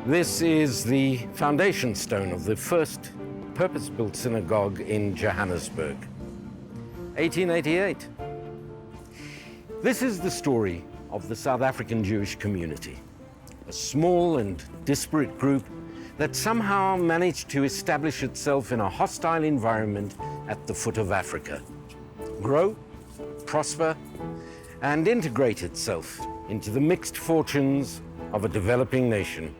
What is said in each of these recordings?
This is the foundation stone of the first purpose-built synagogue in Johannesburg, 1888. This is the story of the South African Jewish community, a small and disparate group that somehow managed to establish itself in a hostile environment at the foot of Africa, grow, prosper, and integrate itself into the mixed fortunes of a developing nation.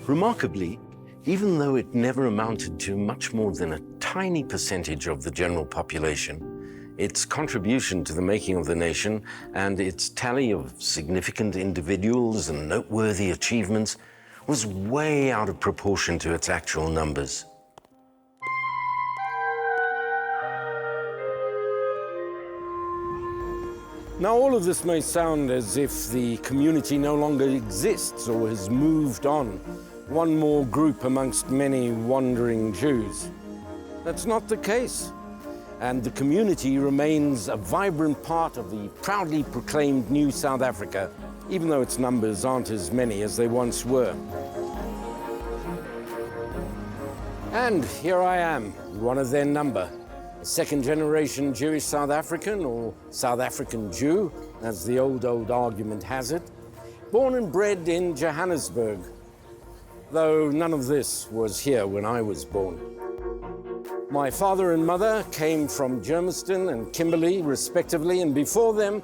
Remarkably, even though it never amounted to much more than a tiny percentage of the general population, its contribution to the making of the nation and its tally of significant individuals and noteworthy achievements was way out of proportion to its actual numbers. Now, all of this may sound as if the community no longer exists or has moved on, one more group amongst many wandering Jews. That's not the case. And the community remains a vibrant part of the proudly proclaimed New South Africa, even though its numbers aren't as many as they once were. And here I am, one of their number, a second-generation Jewish South African, or South African Jew, as the old argument has it, born and bred in Johannesburg, though none of this was here when I was born. My father and mother came from Germiston and Kimberley, respectively, and before them,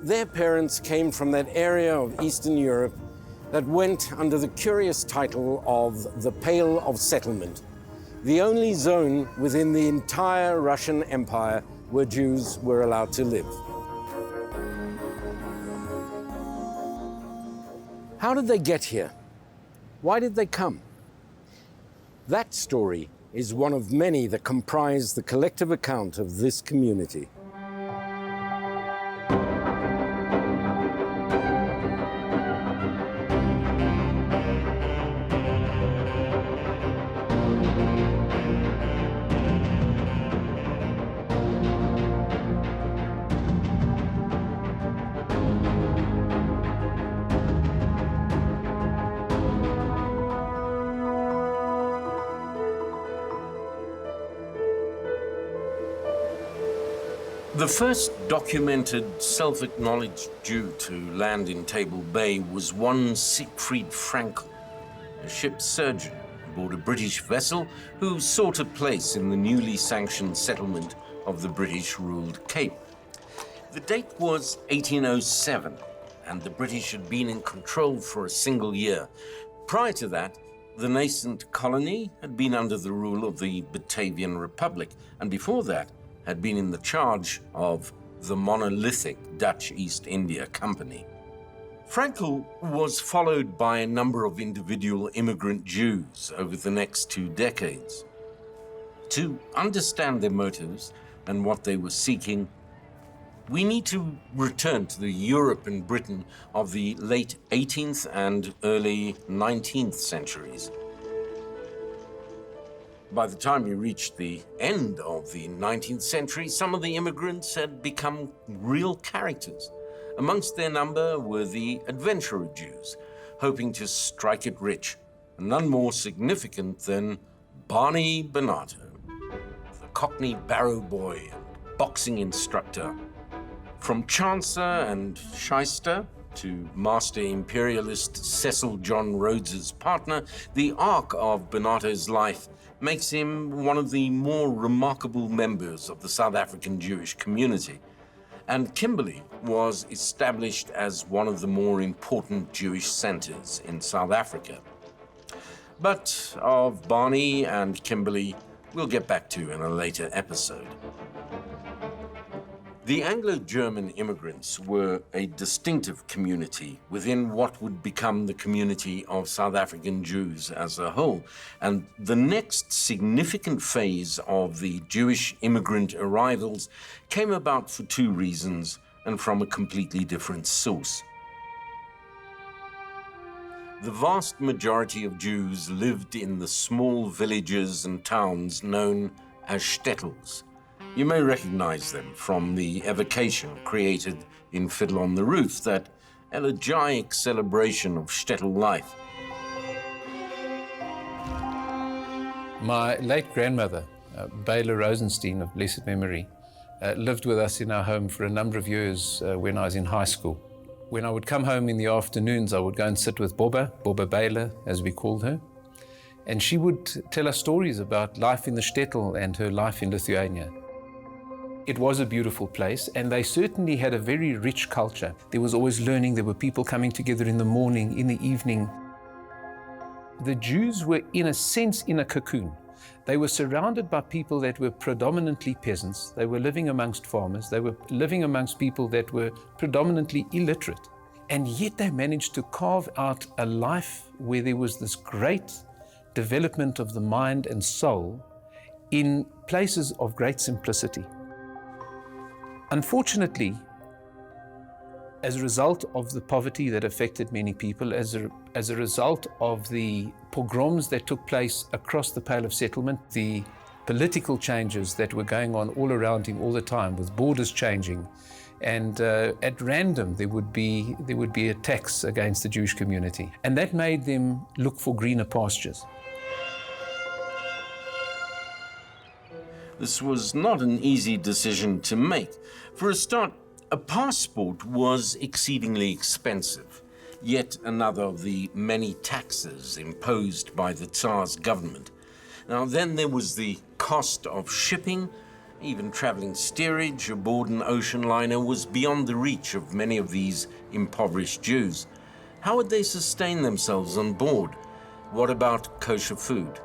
their parents came from that area of Eastern Europe that went under the curious title of the Pale of Settlement, the only zone within the entire Russian Empire where Jews were allowed to live. How did they get here? Why did they come? That story is one of many that comprise the collective account of this community. The first documented, self-acknowledged Jew to land in Table Bay was one Siegfried Frankel, a ship's surgeon aboard a British vessel who sought a place in the newly sanctioned settlement of the British-ruled Cape. The date was 1807, and the British had been in control for a single year. Prior to that, the nascent colony had been under the rule of the Batavian Republic, and before that, had been in the charge of the monolithic Dutch East India Company. Frankel was followed by a number of individual immigrant Jews over the next 2 decades. To understand their motives and what they were seeking, we need to return to the Europe and Britain of the late 18th and early 19th centuries. By the time you reached the end of the 19th century, some of the immigrants had become real characters. Amongst their number were the adventurer Jews, hoping to strike it rich, and none more significant than Barney Benato, the Cockney barrow boy and boxing instructor. From chancer and shyster to master imperialist Cecil John Rhodes's partner, the arc of Benato's life makes him one of the more remarkable members of the South African Jewish community. And Kimberley was established as one of the more important Jewish centers in South Africa. But of Barney and Kimberley, we'll get back to in a later episode. The Anglo-German immigrants were a distinctive community within what would become the community of South African Jews as a whole. And the next significant phase of the Jewish immigrant arrivals came about for 2 reasons and from a completely different source. The vast majority of Jews lived in the small villages and towns known as shtetls. You may recognize them from the evocation created in Fiddle on the Roof, that elegiac celebration of shtetl life. My late grandmother, Bela Rosenstein of blessed memory, lived with us in our home for a number of years when I was in high school. When I would come home in the afternoons, I would go and sit with Boba Bela, as we called her, and she would tell us stories about life in the shtetl and her life in Lithuania. It was a beautiful place, and they certainly had a very rich culture. There was always learning. There were people coming together in the morning, in the evening. The Jews were, in a sense, in a cocoon. They were surrounded by people that were predominantly peasants. They were living amongst farmers. They were living amongst people that were predominantly illiterate. And yet they managed to carve out a life where there was this great development of the mind and soul in places of great simplicity. Unfortunately, as a result of the poverty that affected many people, as a result of the pogroms that took place across the Pale of Settlement, the political changes that were going on all around him all the time, with borders changing, and at random there would be attacks against the Jewish community, and that made them look for greener pastures. This was not an easy decision to make. For a start, a passport was exceedingly expensive, yet another of the many taxes imposed by the Tsar's government. Now, then there was the cost of shipping. Even traveling steerage aboard an ocean liner was beyond the reach of many of these impoverished Jews. How would they sustain themselves on board? What about kosher food?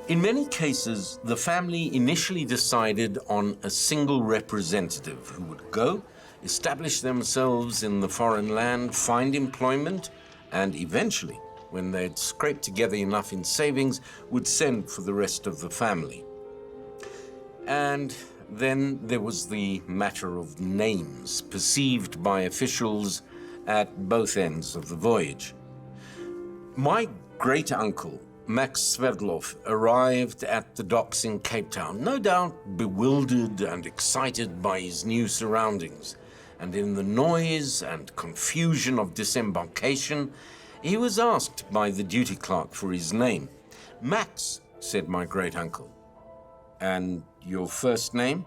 In many cases, the family initially decided on a single representative who would go, establish themselves in the foreign land, find employment, and eventually, when they'd scraped together enough in savings, would send for the rest of the family. And then there was the matter of names perceived by officials at both ends of the voyage. My great-uncle, Max Sverdlov, arrived at the docks in Cape Town, no doubt bewildered and excited by his new surroundings. And in the noise and confusion of disembarkation, he was asked by the duty clerk for his name. "Max," said my great-uncle. "And your first name?"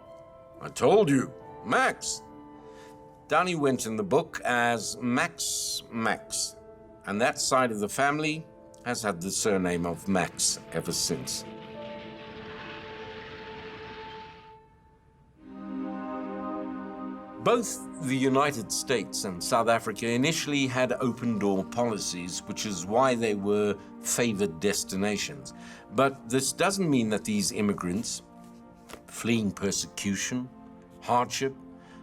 "I told you, Max." Down he went in the book as Max. And that side of the family has had the surname of Max ever since. Both the United States and South Africa initially had open-door policies, which is why they were favored destinations. But this doesn't mean that these immigrants, fleeing persecution, hardship,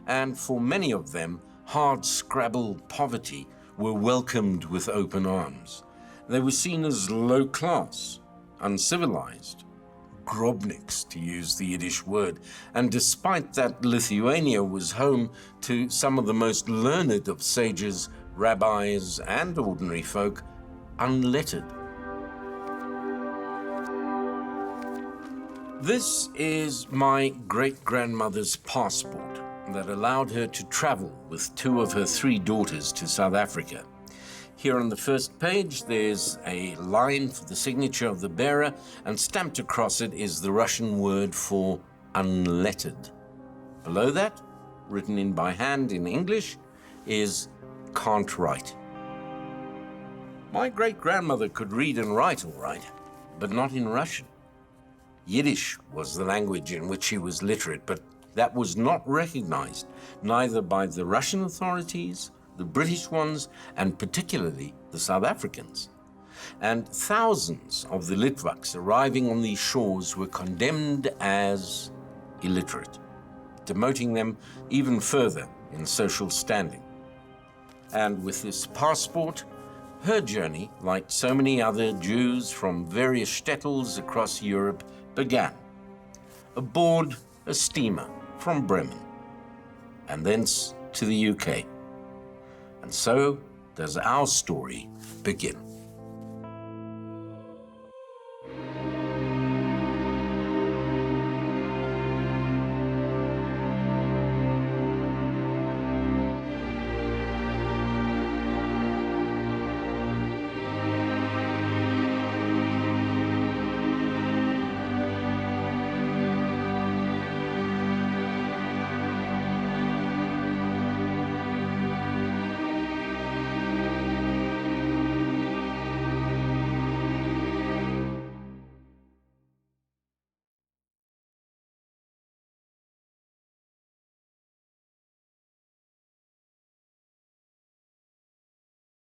and for many of them, hard-scrabble poverty, were welcomed with open arms. They were seen as low class, uncivilized, grobniks, to use the Yiddish word, and despite that, Lithuania was home to some of the most learned of sages, rabbis, and ordinary folk, unlettered. This is my great-grandmother's passport that allowed her to travel with two of her three daughters to South Africa. Here on the first page, there's a line for the signature of the bearer, and stamped across it is the Russian word for unlettered. Below that, written in by hand in English, is can't write. My great-grandmother could read and write all right, but not in Russian. Yiddish was the language in which she was literate, but that was not recognized, neither by the Russian authorities, the British ones, and particularly the South Africans. And thousands of the Litvaks arriving on these shores were condemned as illiterate, demoting them even further in social standing. And with this passport, her journey, like so many other Jews from various shtetls across Europe, began, aboard a steamer from Bremen, and thence to the UK. And so does our story begin.